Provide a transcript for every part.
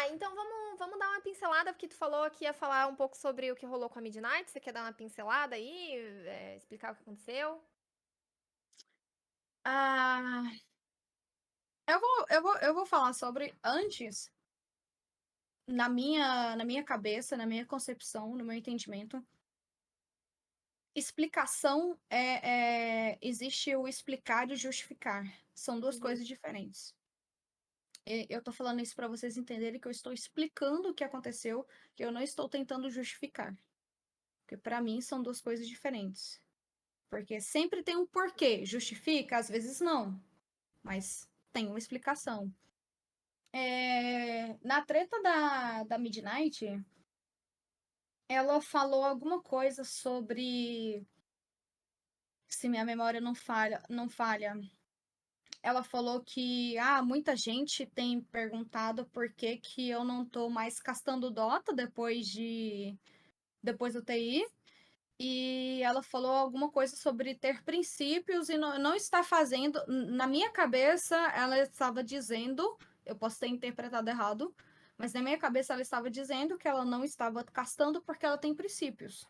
Então vamos dar uma pincelada, porque tu falou que ia falar um pouco sobre o que rolou com a Midnight. Você quer dar uma pincelada aí, explicar o que aconteceu? Ah, eu vou falar sobre antes, na minha cabeça, na minha concepção, no meu entendimento. Explicação existe o explicar e o justificar. São duas Uhum, coisas diferentes. Eu tô falando isso para vocês entenderem que eu estou explicando o que aconteceu, que eu não estou tentando justificar. Porque para mim são duas coisas diferentes. Porque sempre tem um porquê. Justifica? Às vezes não. Mas tem uma explicação. Na treta da Midnight, ela falou alguma coisa sobre. Se minha memória não falha, ela falou que muita gente tem perguntado por que, que eu não tô mais castando Dota depois do TI. E ela falou alguma coisa sobre ter princípios e não está fazendo. Na minha cabeça, ela estava dizendo, eu posso ter interpretado errado, mas na minha cabeça ela estava dizendo que ela não estava castando porque ela tem princípios.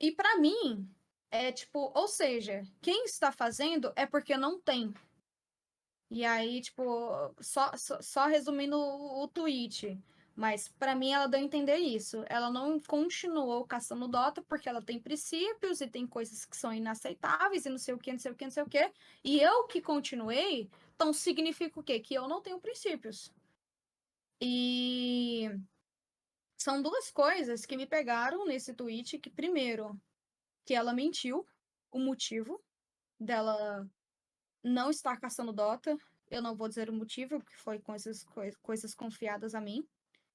E para mim, é tipo, ou seja, quem está fazendo é porque não tem. E aí, tipo, só resumindo o tweet. Mas para mim ela deu a entender isso. Ela não continuou caçando Dota porque ela tem princípios e tem coisas que são inaceitáveis e não sei o que, não sei o que, não sei o que. E eu que continuei, então significa o quê? Que eu não tenho princípios. E são duas coisas que me pegaram nesse tweet, que primeiro, que ela mentiu o motivo dela não estar caçando Dota. Eu não vou dizer o motivo, porque foi coisas confiadas a mim,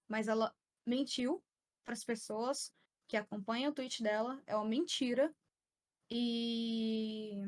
mas ela mentiu para as pessoas que acompanham o tweet dela. É uma mentira. E.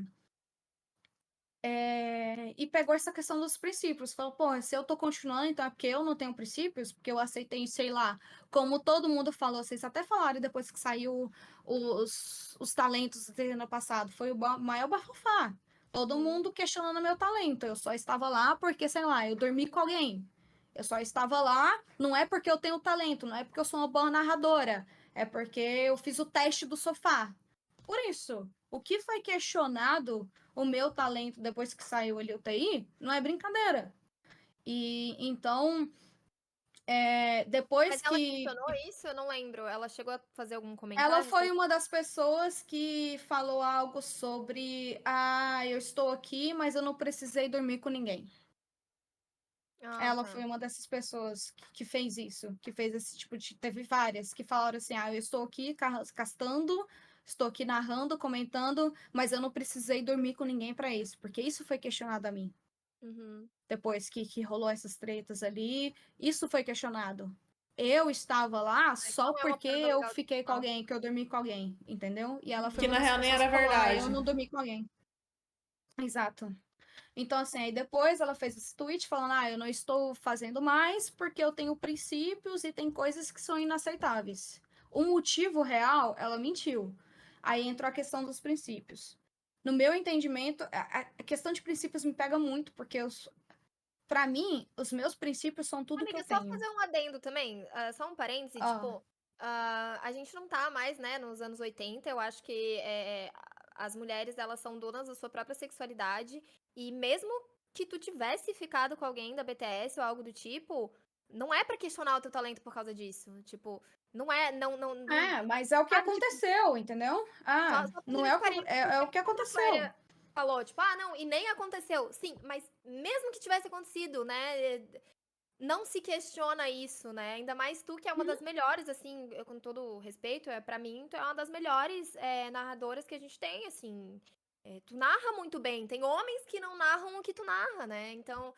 E pegou essa questão dos princípios. Falou, pô, se eu tô continuando, então é porque eu não tenho princípios, porque eu aceitei, sei lá, como todo mundo falou, vocês até falaram depois que saiu os talentos do ano passado, foi o maior bafafá. Todo uhum, mundo questionando meu talento. Eu só estava lá porque, sei lá, eu dormi com alguém. Eu só estava lá, não é porque eu tenho talento, não é porque eu sou uma boa narradora, é porque eu fiz o teste do sofá. Por isso, o que foi questionado o meu talento depois que saiu ali o TI não é brincadeira. E então, Mas depois ela que questionou isso? Eu não lembro. Ela chegou a fazer algum ela comentário foi sobre. uma das pessoas que falou algo sobre eu estou aqui, mas eu não precisei dormir com ninguém. Ah, Ela tá. foi uma dessas pessoas que fez isso, que fez esse tipo de. Teve várias que falaram assim: eu estou aqui castando, estou aqui narrando, comentando, mas eu não precisei dormir com ninguém para isso, porque isso foi questionado a mim. Uhum. Depois que rolou essas tretas ali, isso foi questionado. Eu estava lá Mas só não é uma porque parada eu legal de fiquei com falar. alguém, que eu dormi com alguém, entendeu? E ela foi Que uma na das real nem pessoas era que falou: eu verdade. não dormi com alguém. Exato. Então, assim, aí depois ela fez esse tweet falando: eu não estou fazendo mais porque eu tenho princípios e tem coisas que são inaceitáveis. O motivo real, ela mentiu. Aí entrou a questão dos princípios. No meu entendimento, a questão de princípios me pega muito, porque para mim, os meus princípios são tudo que eu Amiga, só tenho. fazer um adendo também, só um parêntese, Ó, tipo, a gente não tá mais, né, nos anos 80. Eu acho que as mulheres, elas são donas da sua própria sexualidade, e mesmo que tu tivesse ficado com alguém da BTS ou algo do tipo, não é pra questionar o teu talento por causa disso. Tipo, não é, não, mas é o que sabe, tipo, aconteceu, entendeu? só Não fazendo é esse o que, parêntese, é porque o que quando a aconteceu. Cléria falou, tipo, não, e nem aconteceu. Sim, mas mesmo que tivesse acontecido, né, não se questiona isso, né? Ainda mais tu, que é uma das melhores, assim, com todo respeito, pra mim, tu é uma das melhores narradoras que a gente tem, assim. Tu narra muito bem. Tem homens que não narram o que tu narra, né? Então,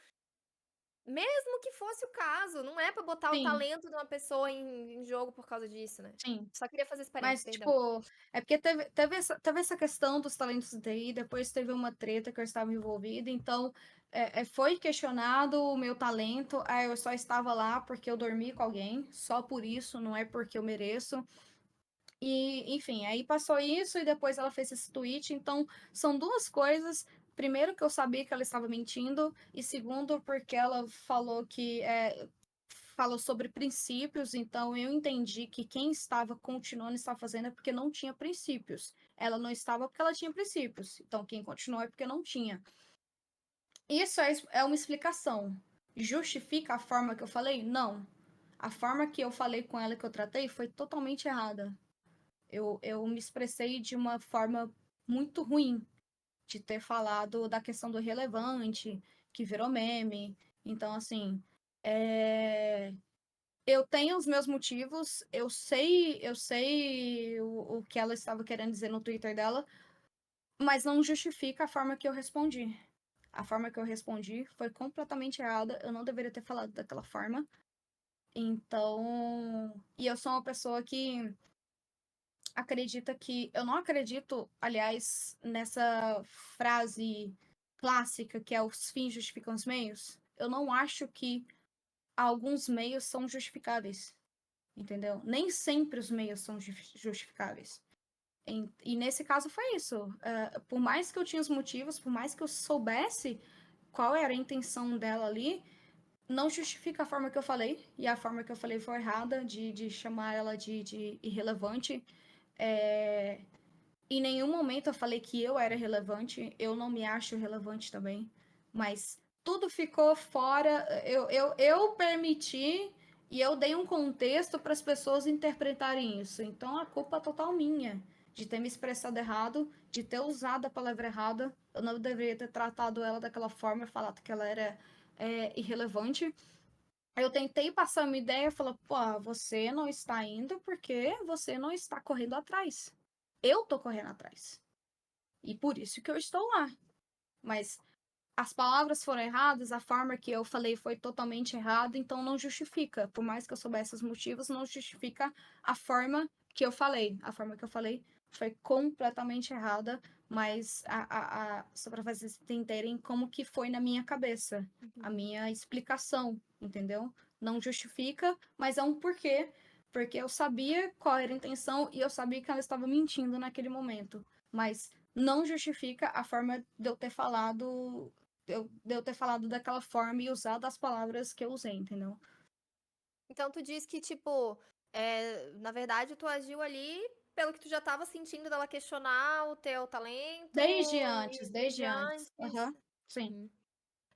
mesmo que fosse o caso, não é pra botar o Sim, talento de uma pessoa em jogo por causa disso, né? sim. Só queria fazer esse parênteses, Mas, perdão. tipo, é porque teve essa questão dos talentos do TI, depois teve uma treta que eu estava envolvida, então foi questionado o meu talento. Eu só estava lá porque eu dormi com alguém, só por isso, não é porque eu mereço. E, enfim, aí passou isso e depois ela fez esse tweet. Então, são duas coisas. primeiro que eu sabia que ela estava mentindo, e segundo porque ela falou que falou sobre princípios, então eu entendi que quem estava continuando estava fazendo é porque não tinha princípios. Ela não estava porque ela tinha princípios. Então quem continuou é porque não tinha. Isso é uma explicação. Justifica a forma que eu falei? Não. A forma que eu falei com ela, que eu tratei, foi totalmente errada. Eu me expressei de uma forma muito ruim, de ter falado da questão do relevante, que virou meme. Então, assim, eu tenho os meus motivos, eu sei o que ela estava querendo dizer no Twitter dela, mas não justifica a forma que eu respondi. A forma que eu respondi foi completamente errada, eu não deveria ter falado daquela forma. Então, e eu sou uma pessoa que acredita que. Eu não acredito, aliás, nessa frase clássica que é os fins justificam os meios. Eu não acho que alguns meios são justificáveis, entendeu? Nem sempre os meios são justificáveis. E nesse caso foi isso. Por mais que eu tinha os motivos, por mais que eu soubesse qual era a intenção dela ali, não justifica a forma que eu falei. E a forma que eu falei foi errada, de chamar ela de irrelevante. Em nenhum momento eu falei que eu era relevante. Eu não me acho relevante também. Mas tudo ficou fora. Eu permiti e eu dei um contexto para as pessoas interpretarem isso. Então a culpa é total minha de ter me expressado errado, de ter usado a palavra errada. Eu não deveria ter tratado ela daquela forma, falado que ela era irrelevante. Eu tentei passar uma ideia e falar, pô, você não está indo porque você não está correndo atrás. Eu tô correndo atrás. E por isso que eu estou lá. Mas as palavras foram erradas, a forma que eu falei foi totalmente errada, então não justifica. Por mais que eu soubesse os motivos, não justifica a forma que eu falei. A forma que eu falei foi completamente errada, mas só para vocês entenderem como que foi na minha cabeça, a minha explicação, entendeu? Não justifica, mas é um porquê. Porque eu sabia qual era a intenção e eu sabia que ela estava mentindo naquele momento. Mas não justifica a forma de eu ter falado de eu ter falado daquela forma e usado as palavras que eu usei, entendeu? Então tu diz que, tipo, na verdade tu agiu ali pelo que tu já tava sentindo dela questionar o teu talento e Desde desde antes. antes. Aham. Sim,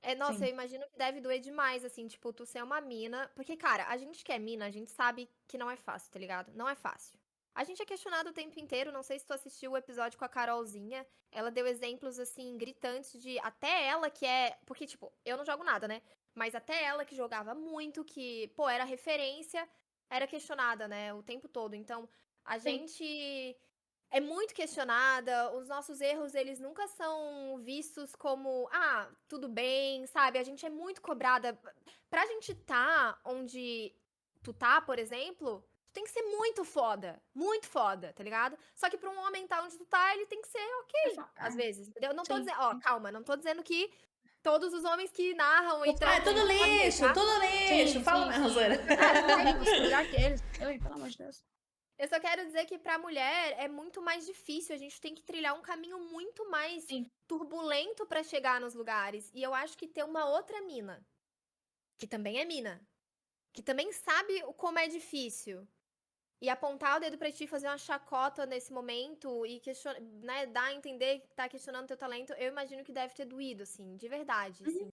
Uhum. Nossa, eu sim. imagino que deve doer demais, assim, tipo, tu ser uma mina. Porque, cara, a gente que é mina, a gente sabe que não é fácil, tá ligado? Não é fácil. A gente é questionado o tempo inteiro. Não sei se tu assistiu o episódio com a Carolzinha. Ela deu exemplos, assim, gritantes de até ela que é. Porque, tipo, eu não jogo nada, né? Mas até ela que jogava muito, que, pô, era referência, era questionada, né? O tempo todo. Então, a Sim. gente é muito questionada, os nossos erros, eles nunca são vistos como, tudo bem, sabe? A gente é muito cobrada. Pra gente tá onde tu tá, por exemplo, tu tem que ser muito foda, tá ligado? Só que pra um homem tá onde tu tá, ele tem que ser ok, às vezes, entendeu? Não tô Sim. dizendo, calma, não tô dizendo que todos os homens que narram e Ah, é tratam tudo isso podem ser, lixo, tá? tudo lixo. Sim, Fala sim, minha sim. zoeira. Não tem isso, melhor que eles. Pelo amor de Deus. Eu só quero dizer que pra mulher é muito mais difícil, a gente tem que trilhar um caminho muito mais Sim. turbulento pra chegar nos lugares. E eu acho que ter uma outra mina, que também é mina, que também sabe como é difícil, e apontar o dedo pra ti, fazer uma chacota nesse momento e dar a entender que tá questionando teu talento, eu imagino que deve ter doído, assim, de verdade, Uhum. assim.